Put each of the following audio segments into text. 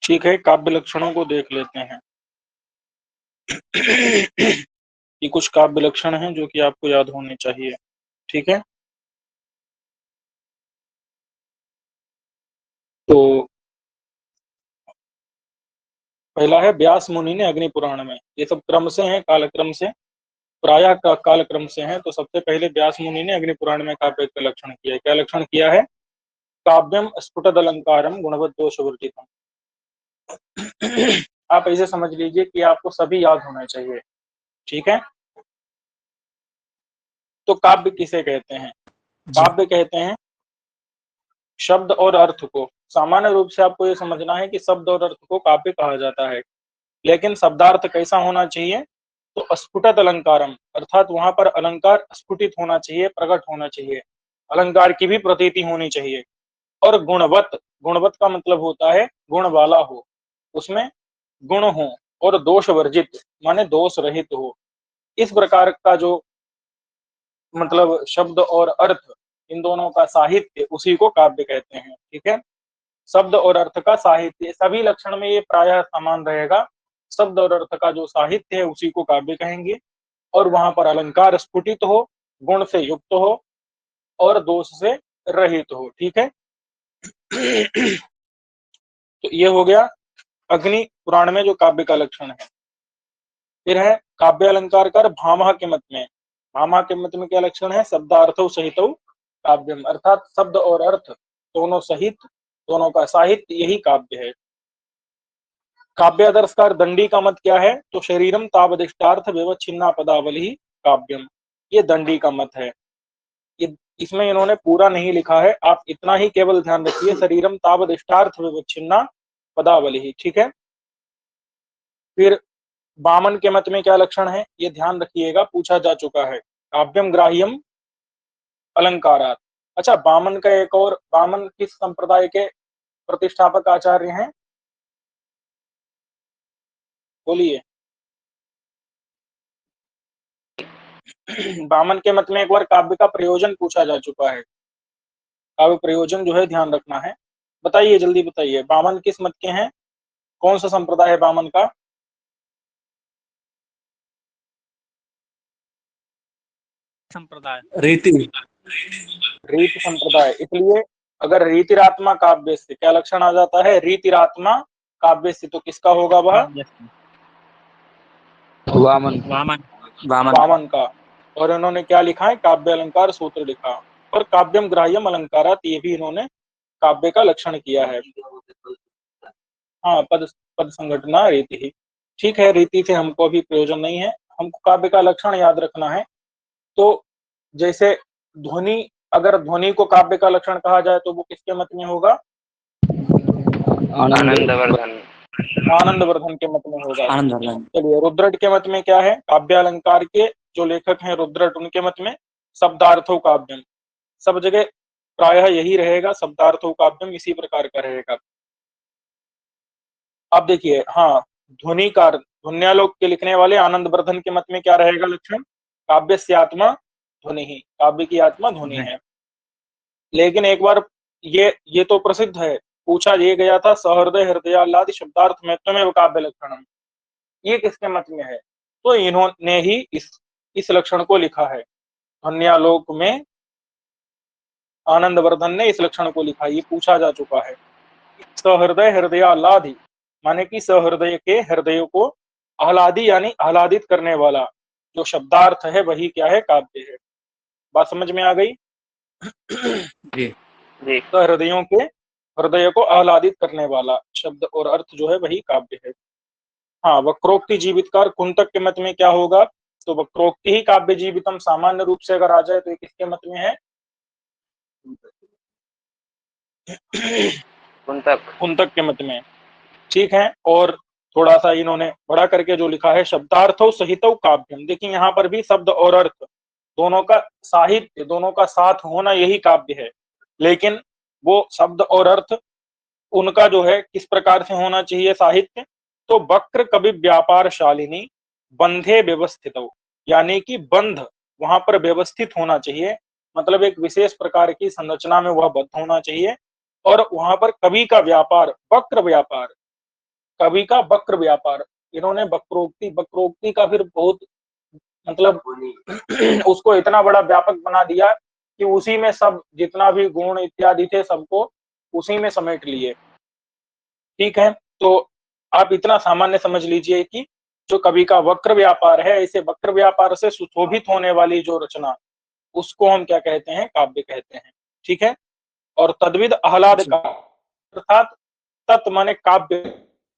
ठीक है, काव्य लक्षणों को देख लेते हैं। ये कुछ काव्य लक्षण हैं जो कि आपको याद होने चाहिए। ठीक है, तो पहला है व्यास मुनि ने अग्नि पुराण में। ये सब क्रम से हैं, कालक्रम से, प्रायः का कालक्रम से हैं। तो सबसे पहले व्यास मुनि ने अग्नि पुराण में काव्य का लक्षण किया है। क्या लक्षण किया है? काव्यम स्फुटद अलंकारम गुणवत दोष वर्जितम। आप ऐसे समझ लीजिए कि आपको सभी याद होना चाहिए। ठीक है, तो काव्य किसे कहते हैं? काव्य कहते हैं शब्द और अर्थ को। सामान्य रूप से आपको ये समझना है कि शब्द और अर्थ को काव्य कहा जाता है, लेकिन शब्दार्थ कैसा होना चाहिए? तो स्फुटत अलंकारम, अर्थात वहां पर अलंकार स्फुटित होना चाहिए, प्रकट होना चाहिए, अलंकार की भी प्रतीति होनी चाहिए। और गुणवत, गुणवत का मतलब होता है गुण वाला हो, उसमें गुण हो, और दोष वर्जित माने दोष रहित हो। इस प्रकार का जो मतलब शब्द और अर्थ, इन दोनों का साहित्य, उसी को काव्य कहते हैं। ठीक है, शब्द और अर्थ का साहित्य, सभी लक्षण में ये प्रायः समान रहेगा। शब्द और अर्थ का जो साहित्य है उसी को काव्य कहेंगे, और वहां पर अलंकार स्फुटित हो, गुण से युक्त हो, और दोष से रहित हो। ठीक है, तो ये हो गया अग्नि पुराण में जो काव्य का लक्षण है। फिर है काव्य अलंकार कर भामह के मत में। भामह के मत में क्या लक्षण है? शब्दार्थो सहित काव्यम, अर्थात शब्द और अर्थ दोनों सहित, दोनों का साहित्य, यही काव्य है। काव्य आदर्शकार दंडी का मत क्या है? तो शरीरम तावदिष्टार्थ विवच्छिन्ना पदावली काव्यम, ये दंडी का मत है। ये इसमें इन्होंने पूरा नहीं लिखा है, आप इतना ही केवल ध्यान रखिए, शरीरम तावदिष्टार्थ विवच्छिन्ना पदावली। ठीक है, फिर बामन के मत में क्या लक्षण है? ये ध्यान रखिएगा, पूछा जा चुका है। काव्यम ग्राह्यम अलंकारात। अच्छा, बामन का एक और, बामन किस संप्रदाय के प्रतिष्ठापक आचार्य हैं? बोलिए। बामन के मत में एक बार काव्य का प्रयोजन पूछा जा चुका है। काव्य प्रयोजन जो है ध्यान रखना है। बताइए, जल्दी बताइए, बामन किस मत के हैं? कौन सा संप्रदाय है बामन का? संप्रदाय रीति रीति संप्रदाय। इसलिए अगर रीतिरात्मा काव्य से क्या लक्षण आ जाता है? रीतिरात्मा काव्य से, तो किसका होगा वह? वामन वामन बामन का। और इन्होंने क्या लिखा है? काव्य अलंकार सूत्र लिखा। और काव्यम ग्राह्यम अलंकारात, ये भी इन्होंने काव्य का लक्षण किया है। हाँ, पद पद संघटना रीति ही। ठीक है, रीति से हमको अभी प्रयोजन नहीं है, हमको काव्य का लक्षण याद रखना है। तो जैसे ध्वनि, अगर ध्वनि को काव्य का लक्षण कहा जाए तो वो किसके मत में होगा? आनंदवर्धन आनंदवर्धन के मत में होगा। आनंदवर्धन चलिए, रुद्रट के मत में क्या है? काव्य अलंकार के जो लेखक हैं रुद्रट, उनके मत में शब्दार्थो काव्यम। सब जगह प्रायः यही रहेगा, शब्दार्थो काव्यम, इसी प्रकार का रहेगा। अब देखिए, हाँ, ध्वनिकार, ध्वन्यालोक के लिखने वाले आनंदवर्धन के मत में क्या रहेगा लक्षण? काव्य से आत्मा ध्वनि ही, काव्य की आत्मा ध्वनि है। लेकिन एक बार ये तो प्रसिद्ध है, पूछा ये गया था, सहृदय हृदयाल्लादि शब्दार्थ में त्वमेव काव्य लक्षणम, ये किसके मत में है? तो इन्होंने ही इस लक्षण को लिखा है। ध्वन्यालोक में आनंदवर्धन ने इस लक्षण को लिखा, ये पूछा जा चुका है। सहृदय हृदयाल्लादि माने कि सहृदय के हृदय को आह्लादी यानी आह्लादित करने वाला जो शब्दार्थ है वही क्या है? काव्य है। बात समझ में आ गई? जी। तो हृदयों के, हृदय को आह्लादित करने वाला शब्द और अर्थ जो है वही काव्य है। हाँ, वक्रोक्ति जीवितकार कुंतक के मत में क्या होगा? तो वक्रोक्ति ही काव्य जीवितम, सामान्य रूप से अगर आ जाए तो ये किसके मत में है? कुंतक के मत में। ठीक है, और थोड़ा सा इन्होंने बड़ा करके जो लिखा है, शब्दार्थो सहितो काव्यम। देखिए, यहाँ पर भी शब्द और अर्थ दोनों का साहित्य, दोनों का साथ होना, यही काव्य है। लेकिन वो शब्द और अर्थ, उनका जो है किस प्रकार से होना चाहिए साहित्य? तो वक्र कवि व्यापार शालिनी बंधे व्यवस्थित, यानी कि बंध वहां पर व्यवस्थित होना चाहिए, मतलब एक विशेष प्रकार की संरचना में वह बद्ध होना चाहिए। और वहां पर कवि का व्यापार, वक्र व्यापार, कवि का वक्र व्यापार, इन्होंने वक्रोक्ति का फिर बहुत मतलब उसको इतना बड़ा व्यापक बना दिया कि उसी में सब जितना भी गुण इत्यादि थे सबको उसी में समेट लिए। ठीक है, तो आप इतना सामान्य समझ लीजिए कि जो कवि का वक्र व्यापार है, ऐसे वक्र व्यापार से सुशोभित होने वाली जो रचना, उसको हम क्या कहते हैं, काव्य कहते हैं। ठीक है, और तद्विद आह्लाद का अर्थात तत् माने काव्य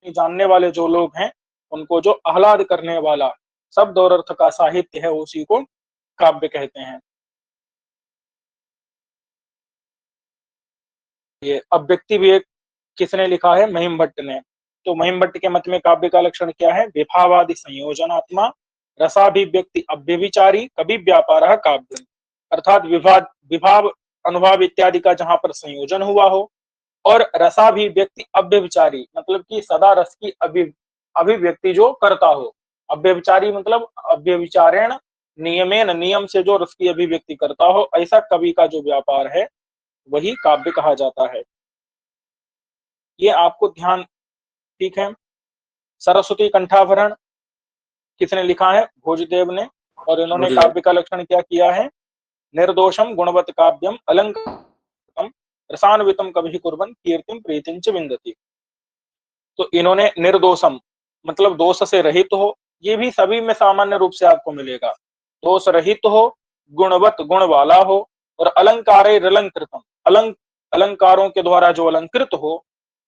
जानने वाले जो लोग हैं, उनको जो आह्लाद करने वाला शब्द और अर्थ का साहित्य है, उसी को काव्य कहते हैं। ये अव्यक्ति विवेक किसने लिखा है, महिम भट्ट ने। तो महिम भट्ट के मत में काव्य का लक्षण क्या है, विभावादि संयोजनात्मा रसाभिव्यक्ति अव्यभिचारी कवि व्यापार काव्य, अर्थात विभाव अनुभव इत्यादि का जहां पर संयोजन हुआ हो, और रसाभिव्यक्ति अव्यभिचारी मतलब कि सदा रस की अभिव्यक्ति जो करता हो। अव्यभिचारी मतलब अव्यभिचारेण नियमेन नियम से जो रस की अभिव्यक्ति करता हो, ऐसा कवि का जो व्यापार है वही काव्य कहा जाता है। ये आपको ध्यान, ठीक है। सरस्वती कंठाभरण किसने लिखा है, भोजदेव ने, और इन्होंने काव्य का लक्षण क्या किया है, निर्दोषम गुणवत काव्यम अलंकृतम रसान्वितम कवि कुर्वन् कीर्तिम प्रीतिं च विन्दति। तो इन्होंने निर्दोषम मतलब दोष से रहित हो, ये भी सभी में सामान्य रूप से आपको मिलेगा, दोष रहित हो, गुणवत गुण वाला हो, और अलंकारे अलंकृतम अलंकारों के द्वारा जो अलंकृत हो,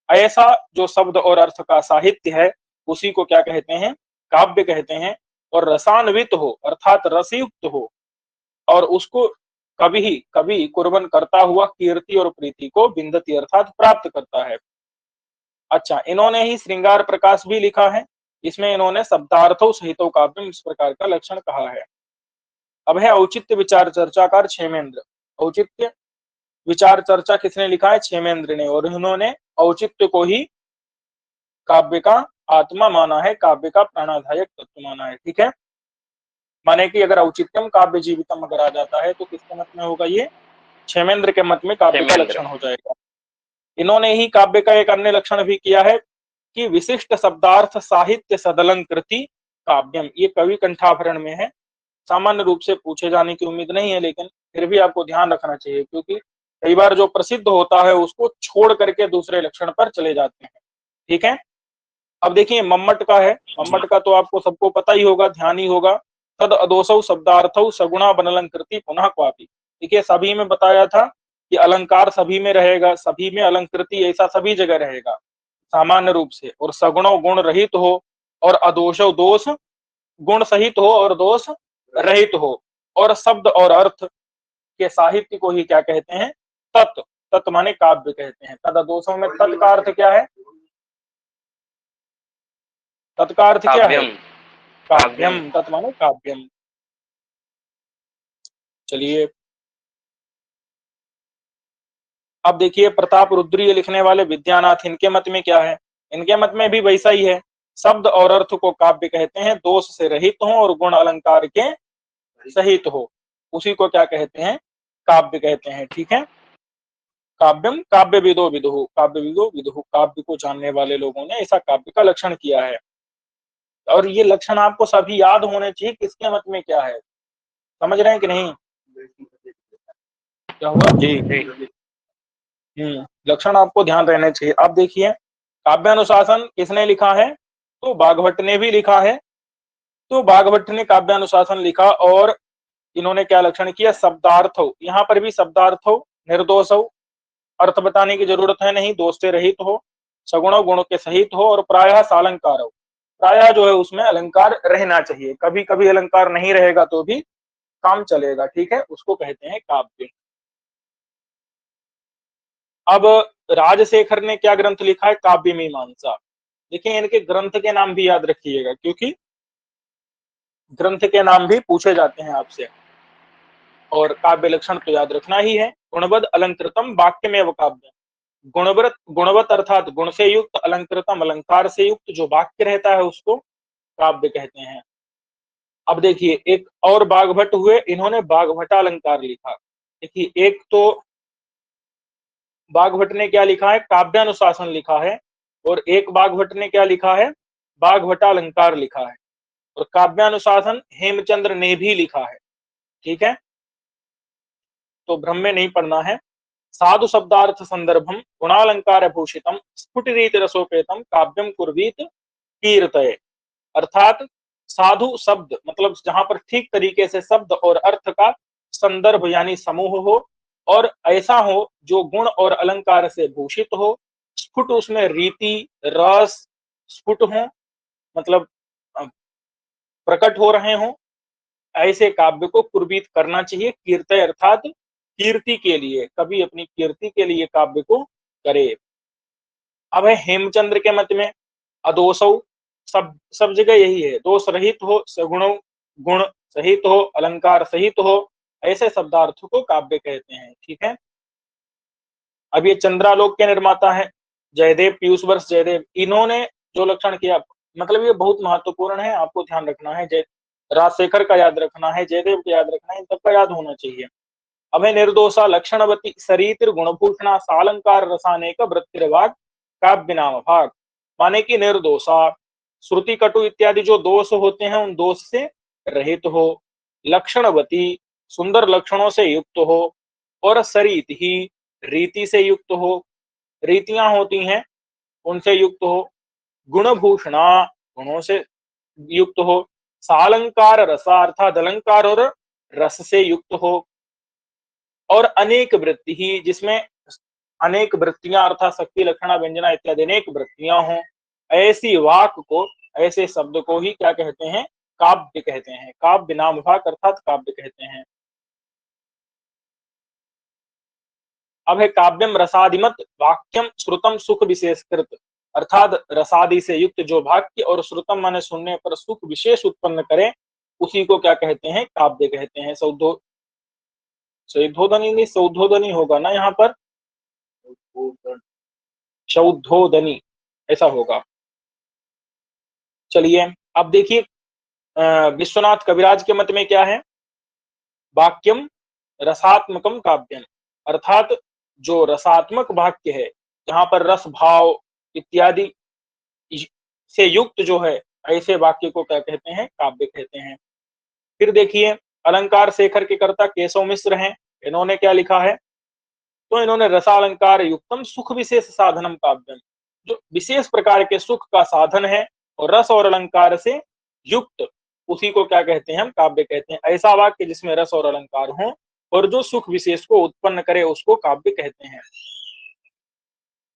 ऐसा जो शब्द और अर्थ का साहित्य है उसी को क्या कहते हैं, काव्य कहते हैं। और रसान्वित हो अर्थात रसयुक्त हो, और उसको कवि कुर्बन करता हुआ कीर्ति और प्रीति को विन्दति अर्थात प्राप्त करता है। अच्छा, इन्होंने ही श्रृंगार प्रकाश भी लिखा है, इसमें इन्होंने शब्दार्थो सहितो काव्यम इस प्रकार का लक्षण कहा है। अब है औचित्य विचार चर्चाकार क्षेमेंद्र। औचित्य विचार चर्चा किसने लिखा है, क्षेमेंद्र ने, और इन्होंने औचित्य को ही काव्य का आत्मा माना है, काव्य का प्राणाधायक तत्व माना है। ठीक है, माने कि अगर औचित्यम काव्य जीवितम अगर आ जाता है तो किसके मत में होगा, ये क्षेमेंद्र के मत में काव्य का लक्षण हो जाएगा। इन्होंने ही काव्य का एक अन्य लक्षण भी किया है कि विशिष्ट शब्दार्थ साहित्य सदलंकृति काव्यम, ये कवि कंठाभरण में है। सामान्य रूप से पूछे जाने की उम्मीद नहीं है, लेकिन फिर भी आपको ध्यान रखना चाहिए, क्योंकि कई बार जो प्रसिद्ध होता है उसको छोड़ करके दूसरे लक्षण पर चले जाते हैं। ठीक है, अब देखिए मम्मट का है, मम्मट का तो आपको सबको पता ही होगा, ध्यान ही होगा, तद अदोसौ शब्दार्थौ सगुणा बनलंकृति पुनः क्वापि। देखिए सभी में बताया था कि अलंकार सभी में रहेगा, सभी में अलंकृति ऐसा सभी जगह रहेगा सामान्य रूप से, और सगुणों गुण रहित हो, और अदोषो दोष गुण सहित हो और दोष रहित हो, और शब्द और अर्थ के साहित्य को ही क्या कहते हैं, तत्। तत् माने काव्य कहते हैं। तद दोषों में तत् का अर्थ क्या है, तत् का अर्थ क्या है, काव्यम, तत् माने काव्यम। चलिए अब देखिए प्रताप रुद्री लिखने वाले विद्यानाथ, इनके मत में क्या है, इनके मत में भी वैसा ही है, शब्द और अर्थ को काव्य कहते हैं, दोष से रहित हो और गुण अलंकार के सहित हो, उसी को क्या कहते हैं, काव्य कहते हैं। ठीक है, काव्यम काव्य विदो विदुः, काव्य विदो विदुः, काव्य को जानने वाले लोगों ने ऐसा काव्य का लक्षण किया है। और ये लक्षण आपको सभी याद होने चाहिए, किसके मत में क्या है, समझ रहे हैं कि नहीं, क्या हुआ जी, लक्षण आपको ध्यान रहने चाहिए। अब देखिए काव्यानुशासन किसने लिखा है, तो बाघभट्ट ने भी लिखा है। तो बाघभट्ट ने काव्यानुशासन लिखा, और इन्होंने क्या लक्षण किया, शब्दार्थ, यहाँ पर भी शब्दार्थ निर्दोष हो, अर्थ बताने की जरूरत है नहीं, दोष से रहित हो, सगुणों गुणों के सहित हो, और प्रायः सालंकार हो, प्रायः जो है उसमें अलंकार रहना चाहिए, कभी कभी अलंकार नहीं रहेगा तो भी काम चलेगा। ठीक है, उसको कहते हैं काव्य। अब राजशेखर ने क्या ग्रंथ लिखा है, काव्य मीमांसा। देखिए इनके ग्रंथ के नाम भी याद रखिएगा, क्योंकि ग्रंथ के नाम भी पूछे जाते हैं आपसे, और काव्य लक्षण तो याद रखना ही है। गुणवद अलंकृतम वाक्य में काव्य, गुणवत अर्थात गुण से युक्त, अलंकृतम अलंकार से युक्त जो वाक्य रहता है उसको काव्य कहते हैं। अब देखिए एक और बाघभट्ट हुए, इन्होंने बाघभट्टा अलंकार लिखा। देखिए एक तो बाघभट्ट ने क्या लिखा है, काव्यानुशासन लिखा है, और एक बागभट्ट ने क्या लिखा है, बागभट्टा अलंकार लिखा है, और काव्यानुशासन हेमचंद्र ने भी लिखा है। ठीक है, तो भ्रम में नहीं पड़ना है। साधु शब्दार्थ संदर्भम गुणालंकार भूषितम स्फुटिरीत रसोपेतम काव्यम कुर्वीत कीर्तये। अर्थात साधु शब्द मतलब जहां पर ठीक तरीके से शब्द और अर्थ का संदर्भ यानी समूह हो, और ऐसा हो जो गुण और अलंकार से भूषित हो, स्फुट उसमें रीति रस स्फुट हो, मतलब प्रकट हो रहे हो, ऐसे काव्य को कुर्बीत करना चाहिए। कीर्तय अर्थात कीर्ति के लिए, कभी अपनी कीर्ति के लिए काव्य को करे। अब है हेमचंद्र के मत में अदोषौ, सब जगह यही है, दोष रहित हो, सगुण गुण सहित हो, अलंकार सहित हो, ऐसे शब्दार्थों को काव्य कहते हैं। ठीक है, अब ये चंद्रालोक के निर्माता है जयदेव, पीयूष वर्ष जयदेव, इन्होंने जो लक्षण किया, मतलब ये बहुत महत्वपूर्ण है, आपको ध्यान रखना है। जय राजशेखर का याद रखना है, जयदेव का याद रखना है, इन सबका याद होना चाहिए। अब है निर्दोषा लक्षणवती सरितिर गुणभूषणा सालंकार रसानेक वृत्तिर्वाग काव्य नाम भाग, माने कि निर्दोषा श्रुति कटु इत्यादि जो दोष होते हैं उन दोष से रहित हो, लक्षणवती सुंदर लक्षणों से युक्त हो, और सरित ही रीति से युक्त हो, रीतियां होती हैं उनसे युक्त हो, गुणभूषणा गुणों से युक्त हो, सालंकार रसा अर्थात अलंकार और रस से युक्त हो, और अनेक वृत्ति ही जिसमें अनेक वृत्तियां अर्थात शक्ति लक्षणा व्यंजना इत्यादि अनेक वृत्तियां हों, ऐसी वाक को, ऐसे शब्द को ही क्या कहते हैं, काव्य कहते हैं। काव्य नाम भाग अर्थात काव्य कहते हैं। अब है काव्यम रसादिमत वाक्यम श्रुतम सुख विशेषकृत, अर्थात रसादि से युक्त जो वाक्य और श्रुतम माने सुनने पर सुख विशेष उत्पन्न करे, उसी को क्या कहते हैं, काव्य कहते हैं। सौद्धोधनी नहीं, सौद्धोधनी होगा ना यहाँ पर, शौद्धोधनी ऐसा होगा। चलिए अब देखिए विश्वनाथ कविराज के मत में क्या है, वाक्यम रसात्मकम काव्यम, अर्थात जो रसात्मक वाक्य है, जहां पर रस भाव इत्यादि से युक्त जो है, ऐसे वाक्य को क्या कहते हैं, काव्य कहते हैं। फिर देखिए अलंकार शेखर के कर्ता केशव मिश्र हैं, इन्होंने क्या लिखा है, तो इन्होंने रसालंकार युक्तम सुख विशेष साधनम काव्यम, जो विशेष प्रकार के सुख का साधन है और रस और अलंकार से युक्त, उसी को क्या कहते हैं, हम काव्य कहते हैं। ऐसा वाक्य जिसमें रस और अलंकार हो और जो सुख विशेष को उत्पन्न करे, उसको काव्य कहते हैं।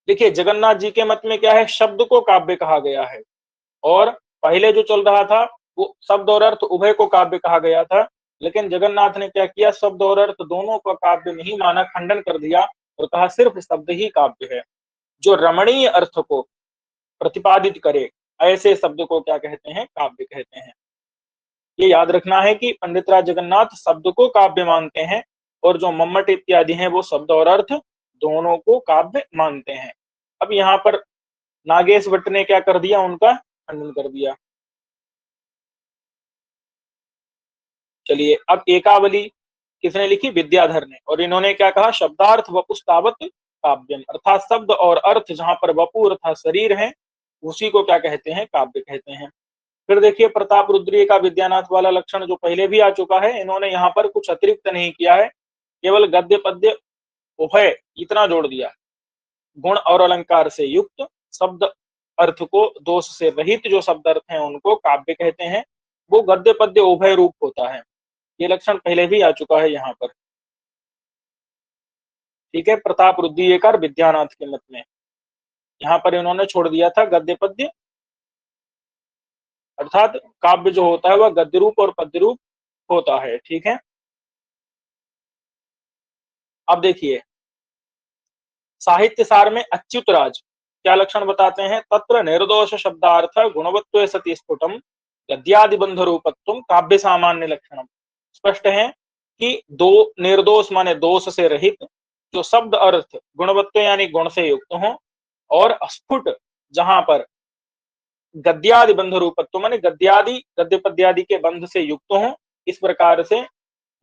देखिए जगन्नाथ जी के मत में क्या है, शब्द को काव्य कहा गया है, और पहले जो चल रहा था वो शब्द और अर्थ उभय को काव्य कहा गया था, लेकिन जगन्नाथ ने क्या किया, शब्द और अर्थ दोनों को काव्य नहीं माना, खंडन कर दिया और कहा सिर्फ शब्द ही काव्य है। जो रमणीय अर्थ को प्रतिपादित करे, ऐसे शब्द को क्या कहते हैं, काव्य कहते हैं। ये याद रखना है कि पंडित राज जगन्नाथ शब्द को काव्य मानते हैं, और जो मम्मट इत्यादि हैं वो शब्द और अर्थ दोनों को काव्य मानते हैं। अब यहाँ पर नागेश भट्ट ने क्या कर दिया, उनका खंडन कर दिया। चलिए अब एकावली किसने लिखी, विद्याधर ने, और इन्होंने क्या कहा, शब्दार्थ वपुस्तावत काव्यम, अर्थात शब्द और अर्थ जहां पर वपु अर्थात शरीर है, उसी को क्या कहते हैं, काव्य कहते हैं। फिर देखिए प्रताप रुद्रीय का विद्यानाथ वाला लक्षण जो पहले भी आ चुका है, इन्होंने यहाँ पर कुछ अतिरिक्त नहीं किया है, केवल गद्य पद्य उभय इतना जोड़ दिया। गुण और अलंकार से युक्त शब्द अर्थ को दोष से रहित जो शब्द अर्थ हैं उनको काव्य कहते हैं, वो गद्य पद्य उभय रूप होता है। ये लक्षण पहले भी आ चुका है यहाँ पर। ठीक है, प्रताप रुद्रीयकार विद्यानाथ के मत में यहाँ पर इन्होंने छोड़ दिया था गद्य पद्य, अर्थात काव्य जो होता है वह गद्य रूप और पद्य रूप होता है। ठीक है, अब देखिए साहित्य सार में अच्युत राज क्या लक्षण बताते हैं, तत्र निर्दोष शब्दार्थ गुणवत्व सति स्फुटम गद्यादि बंध रूपत्व काव्य सामान्य लक्षणम। स्पष्ट है कि दो निर्दोष माने दोष से रहित, जो शब्द अर्थ गुणवत्व यानी गुण से युक्त हो, और स्फुट जहां पर गद्यादि बंध रूपत्व माने गद्यादि गद्य पद्यादि के बंध से युक्त हो, इस प्रकार से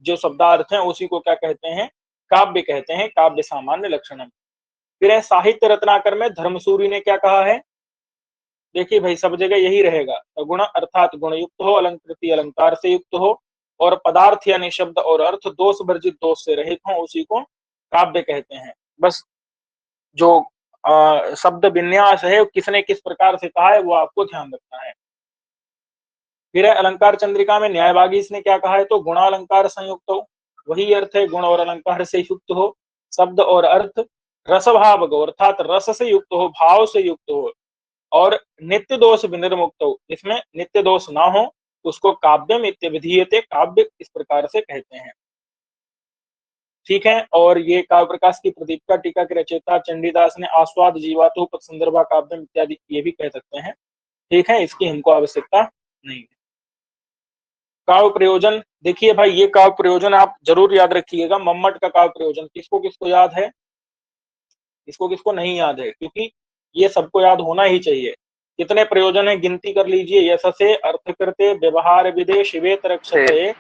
जो शब्दार्थ हैं उसी को क्या कहते हैं, काव्य कहते हैं, काव्य सामान्य लक्षणम। फिर है साहित्य रत्नाकर में धर्मसूरी ने क्या कहा है, देखिए भाई सब जगह यही रहेगा, गुण अर्थात गुण युक्त हो, अलंकृति अलंकार से युक्त हो, और पदार्थ यानी शब्द और अर्थ दोष वर्जित दोष से रहित हो, उसी को काव्य कहते हैं। बस जो शब्द विन्यास है किसने किस प्रकार से कहा है वो आपको ध्यान रखना है। फिर अलंकार चंद्रिका में न्यायवागी इसने क्या कहा है, तो गुणालंकार संयुक्त हो, वही अर्थ है गुण और अलंकार से युक्त हो, शब्द और अर्थ रसभाव हो अर्थात रस से युक्त हो, भाव से युक्त हो, और नित्य दोष विनिर्मुक्त हो, इसमें नित्य दोष ना हो, उसको काव्यम इत्यभिधीयते, काव्य इस प्रकार से कहते हैं। ठीक है, और ये काव्य प्रकाश की प्रदीपिका टीका के रचयिता चंडीदास ने आस्वाद जीवातो संदर्भा काव्यम इत्यादि ये भी कह सकते हैं। ठीक है, इसकी हमको आवश्यकता नहीं है। काव्य प्रयोजन, देखिए भाई ये काव्य प्रयोजन आप जरूर याद रखिएगा। मम्मट का काव्य प्रयोजन किसको किसको याद है, किसको किसको नहीं याद है, क्योंकि ये सबको याद होना ही चाहिए। कितने प्रयोजन है गिनती कर लीजिए, यशसे अर्थकृते व्यवहार विदे शिवेत रक्षते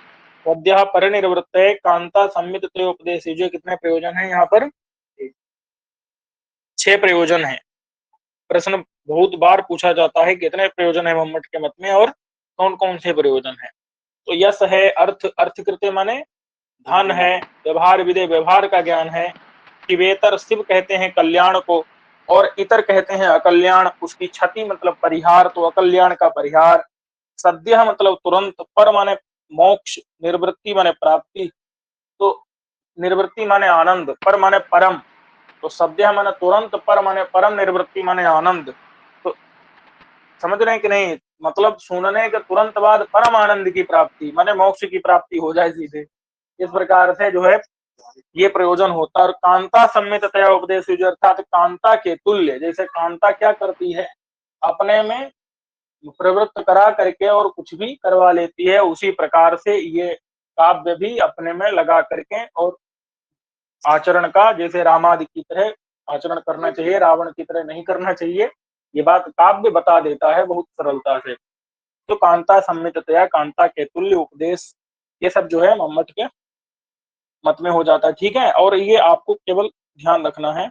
पद्य परिनिर्वृत्त कांता संमित उपदेश, जो कितने प्रयोजन है यहाँ पर, 6 प्रयोजन है। प्रश्न बहुत बार पूछा जाता है कितने प्रयोजन है मम्मट के मत में और कौन कौन से प्रयोजन है। तो यश है, अर्थ अर्थकृत्य माने धन है, व्यवहार विदे व्यवहार का ज्ञान है, शिवेतर शिव कहते हैं कल्याण को, और इतर कहते हैं अकल्याण, उसकी क्षति मतलब परिहार, तो अकल्याण का परिहार, सद्य मतलब तुरंत, पर माने मोक्ष, निर्वृत्ति माने प्राप्ति, तो निर्वृत्ति माने आनंद, पर माने परम, तो सद्य माने तुरंत, पर माने परम, निर्वृत्ति माने आनंद। तो समझ रहे हैं कि नहीं, मतलब सुनने के तुरंत बाद परम आनंद की प्राप्ति माने मोक्ष की प्राप्ति हो जाए सीधे, इस प्रकार से जो है ये प्रयोजन होता है। और कांता सम्मिततया उपदेश, अर्थात कांता के तुल्य, जैसे कांता क्या करती है, अपने में प्रवृत्त करा करके और कुछ भी करवा लेती है, उसी प्रकार से ये काव्य भी अपने में लगा करके और आचरण का, जैसे रामादि की तरह आचरण करना चाहिए, रावण की तरह नहीं करना चाहिए, ये बात काव्य बता देता है बहुत सरलता से। तो कांता सम्मिततया, कांता के तुल्य उपदेश, ये सब जो है मम्मट के मत में हो जाता है। ठीक है, और ये आपको केवल ध्यान रखना है।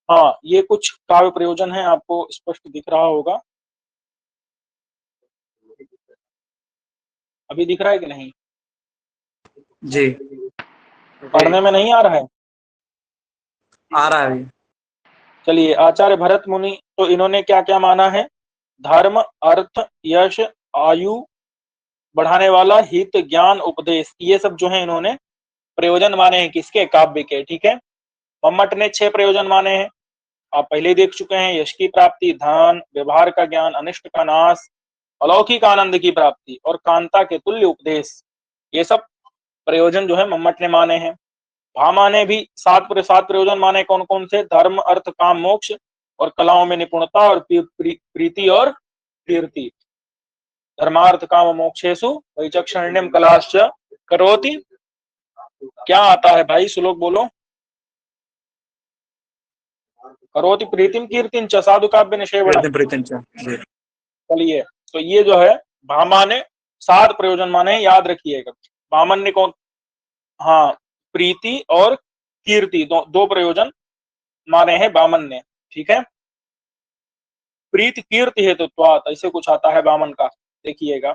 हाँ, ये कुछ काव्य प्रयोजन है, आपको स्पष्ट दिख रहा होगा, अभी दिख रहा है कि नहीं जी, पढ़ने में नहीं आ रहा है, आ रहा है। चलिए आचार्य भरत मुनि, तो इन्होंने क्या क्या माना है, धर्म अर्थ यश आयु बढ़ाने वाला, हित ज्ञान उपदेश, ये सब जो है इन्होंने प्रयोजन माने हैं किसके, काव्य के। ठीक है, मम्मट ने 6 प्रयोजन माने हैं, आप पहले ही देख चुके हैं, यश की प्राप्ति, धन, व्यवहार का ज्ञान, अनिष्ट का नाश, अलौकिक आनंद की प्राप्ति, और कांता के तुल्य उपदेश, ये सब प्रयोजन जो है मम्मट ने माने हैं। भामा ने भी 7 प्रयोजन माने, कौन कौन से, धर्म अर्थ काम मोक्ष, और कलाओं में निपुणता, और प्रीति और कीर्ति, धर्मार्थ काम मोक्षेषु वैचक्षण्यम कलाश्च करोति, क्या आता है भाई श्लोक बोलो, करोति प्रीतिम कीर्तिं च साधु काव्य निषेवणम। चलिए, तो ये जो है भामा ने 7 प्रयोजन माने, याद रखिएगा। वामन ने कौन, हाँ, प्रीति और कीर्ति, दो प्रयोजन माने हैं वामन ने। ठीक है, प्रीति कीर्ति हेतुत्वात्, ऐसे कुछ आता है वामन का, देखिएगा।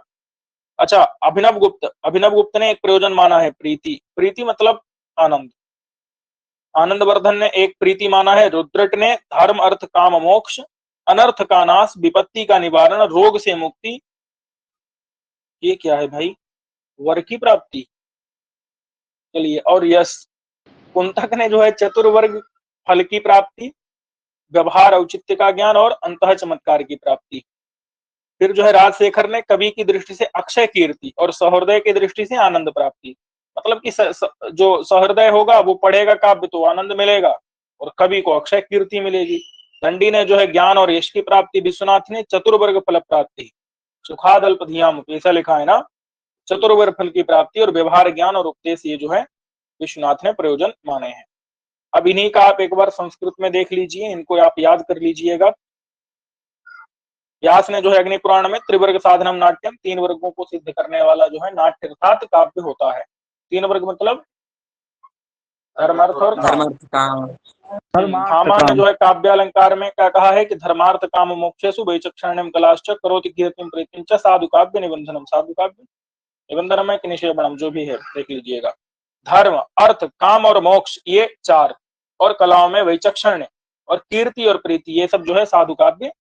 अच्छा, अभिनव गुप्त ने एक प्रयोजन माना है प्रीति, प्रीति मतलब आनंद, आनंदवर्धन ने एक प्रीति माना है, रुद्रट ने धर्म अर्थ काम मोक्ष, अनर्थ का नाश, विपत्ति का निवारण, रोग से मुक्ति, ये क्या है भाई, वर की प्राप्ति। चलिए, और यश, कुंतक ने जो है चतुर्वर्ग फल की प्राप्ति, व्यवहार औचित्य का ज्ञान, और अंतः चमत्कार की प्राप्ति। फिर जो है राजशेखर ने कवि की दृष्टि से अक्षय कीर्ति, और सहृदय की दृष्टि से आनंद प्राप्ति, मतलब कि जो सहृदय होगा वो पढ़ेगा काव्य तो आनंद मिलेगा, और कवि को अक्षय कीर्ति मिलेगी। दंडी ने जो है ज्ञान और यश की प्राप्ति, विश्वनाथ ने चतुर्वर्ग फल प्राप्ति, सुखादल्प धियाम, ऐसा लिखा है ना, चतुर्वर्ग फल की प्राप्ति और व्यवहार ज्ञान और उपदेश, ये जो है विश्वनाथ ने प्रयोजन माने हैं। अब इन्हीं का आप एक बार संस्कृत में देख लीजिए, इनको आप याद कर लीजिएगा। व्यास ने जो है अग्नि पुराण में त्रिवर्ग साधनम नाट्यम, 3 वर्गों को सिद्ध करने वाला जो है नाट्य अर्थात काव्य होता है। 3 वर्ग मतलब धर्मार्थ और काम। धर्मार्थ काम। भामा ने जो है काव्यालंकार में क्या कहा है कि धर्मार्थ काम मोक्षेषु वैचक्षण्यम कलाश्च करोति कीर्तिम प्रीतिम च साधु काव्य निबंधनम। साधु काव्य निबंधनम है कि निषेधनम, जो भी है देख लीजिएगा। धर्म, अर्थ, काम और मोक्ष, ये चार, और कलाओं में वैचक्षण्य और कीर्ति और प्रीति, ये सब जो है साधु काव्य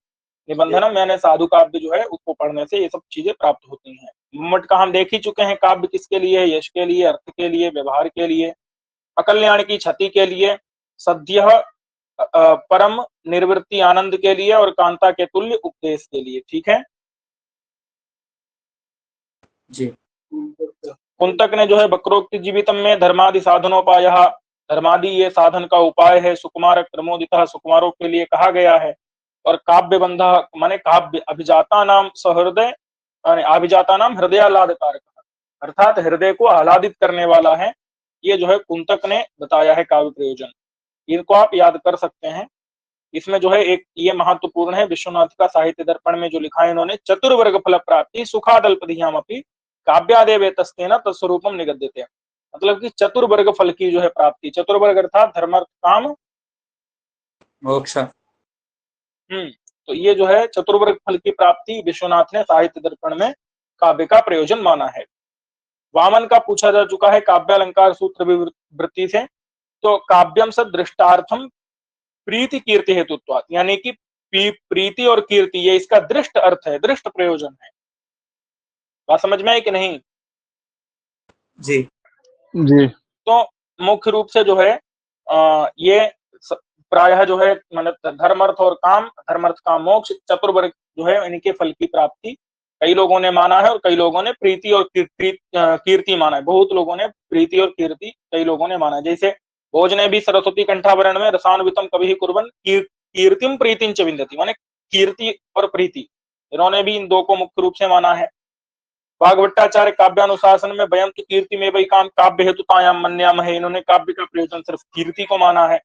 निबंधनम, यानी साधु काव्य जो है उसको पढ़ने से ये सब चीजें प्राप्त होती हैं। मट का हम देख ही चुके हैं, काव्य किसके लिए है? यश के लिए, अर्थ के लिए, व्यवहार के लिए, अकल्याण की क्षति के लिए, सद्य परम निर्वृत्ति आनंद के लिए, और कांता के तुल्य उपदेश के लिए। ठीक है जी। कुंतक ने जो है वक्रोक्ति जीवितम में धर्मादि साधनोपाय, धर्मादि ये साधन का उपाय है, सुकुमार क्रमोदित, सुकुमारों के लिए कहा गया है। और काव्य बंध माने काव्य अभिजाता नाम सहृदय, अभिजाता नाम हृदयालाद कारक, अर्थात हृदय को आह्लादित करने वाला है। ये जो है कुंतक ने बताया है काव्य प्रयोजन, इनको आप याद कर सकते हैं। इसमें जो है एक ये महत्वपूर्ण है, विश्वनाथ का साहित्य दर्पण में जो लिखा है इन्होंने, चतुर्वर्ग फल प्राप्ति सुखादल्पधियाम अपि काव्यादेव तस्तेन तत्स्वरूपम निगद्यते, मतलब कि चतुर्वर्ग फल की जो है प्राप्ति, चतुर्वर्ग अर्थात धर्म अर्थ काम मोक्ष। तो ये जो है चतुर्वर्ग फल की प्राप्ति विश्वनाथ ने साहित्य दर्पण में काव्य का प्रयोजन माना है। वामन का पूछा जा चुका है काव्यालंकार सूत्र वृत्ति से, तो काव्यम से दृष्टार्थम प्रीति कीर्ति हेतुत्वात्, यानी कि प्रीति और कीर्ति ये इसका दृष्ट अर्थ है, दृष्ट प्रयोजन है। बात समझ में है कि नहीं? जी जी। तो मुख्य रूप से जो है ये प्रायः जो है मतलब धर्म अर्थ और काम, धर्म अर्थ काम मोक्ष, चतुर्वर्ग जो है इनके फल की प्राप्ति कई लोगों ने माना है, और कई लोगों ने प्रीति और कीर्ति माना है। बहुत लोगों ने प्रीति और कीर्ति, कई लोगों ने माना, जैसे भोज ने भी सरस्वती कंठाभरण में रसान्वितम कभी कुर्बन कीर्तिम प्रीतिम च विन्दति, माने कीर्ति और प्रीति, इन्होंने भी इन दो को मुख्य रूप से माना है। भागवताचार्य काव्यानुशासन में वयम तो कीर्ति में वही काम काव्य हेतुतायाम मन्यामहे, इन्होंने काव्य का प्रयोजन सिर्फ कीर्ति को माना है।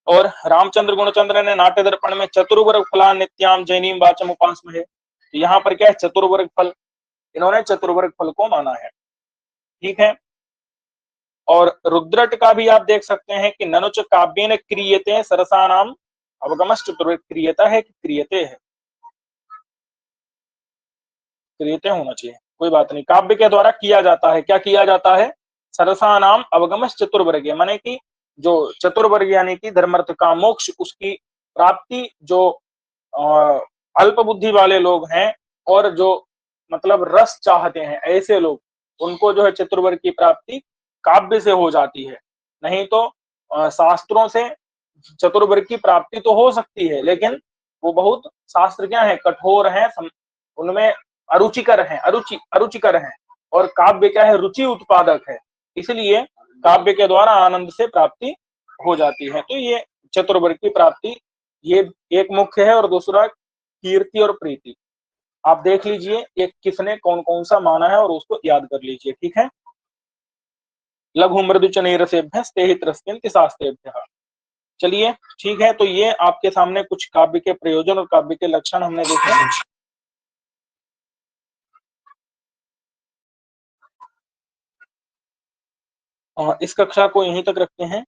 और रामचंद्र गुणचंद्र ने नाट्य दर्पण में चतुर्वर्ग फला नित्याम जैनीम वाचम उपासमहे, तो यहाँ पर क्या है? चतुर्वर्ग फल, इन्होंने चतुर्वर्ग फल को माना है। ठीक है। और रुद्रट का भी आप देख सकते हैं कि ननुच काव्येन क्रियते सरसानाम अवगमश्च चतुर्वर्ग, क्रियता है कि क्रियते है? क्रियते होना चाहिए, कोई बात नहीं। काव्य के द्वारा किया जाता है, क्या किया जाता है? सरसानाम अवगमश्च चतुर्वर्ग, माने कि जो चतुर्वर्ग यानी कि धर्मार्थ काम मोक्ष, उसकी प्राप्ति जो अल्प बुद्धि वाले लोग हैं और जो मतलब रस चाहते हैं, ऐसे लोग, उनको जो है चतुर्वर्ग की प्राप्ति काव्य से हो जाती है। नहीं तो शास्त्रों से चतुर्वर्ग की प्राप्ति तो हो सकती है, लेकिन वो बहुत शास्त्र क्या है? कठोर हैं, उनमें अरुचिकर हैं, अरुचिकर हैं, और काव्य क्या है? रुचि उत्पादक है, इसलिए काव्य के द्वारा आनंद से प्राप्ति हो जाती है। तो ये चतुर्वर्ग की प्राप्ति ये एक मुख्य है, और दूसरा कीर्ति और प्रीति। आप देख लीजिए एक किसने कौन कौन सा माना है और उसको याद कर लीजिए। ठीक है। लघु मृदु चनीरसेभ्यः स्तेहित रस्यन्ति शास्त्रेभ्यः। चलिए ठीक है, तो ये आपके सामने कुछ काव्य के प्रयोजन और काव्य के लक्षण हमने देखे। इस कक्षा को यहीं तक रखते हैं।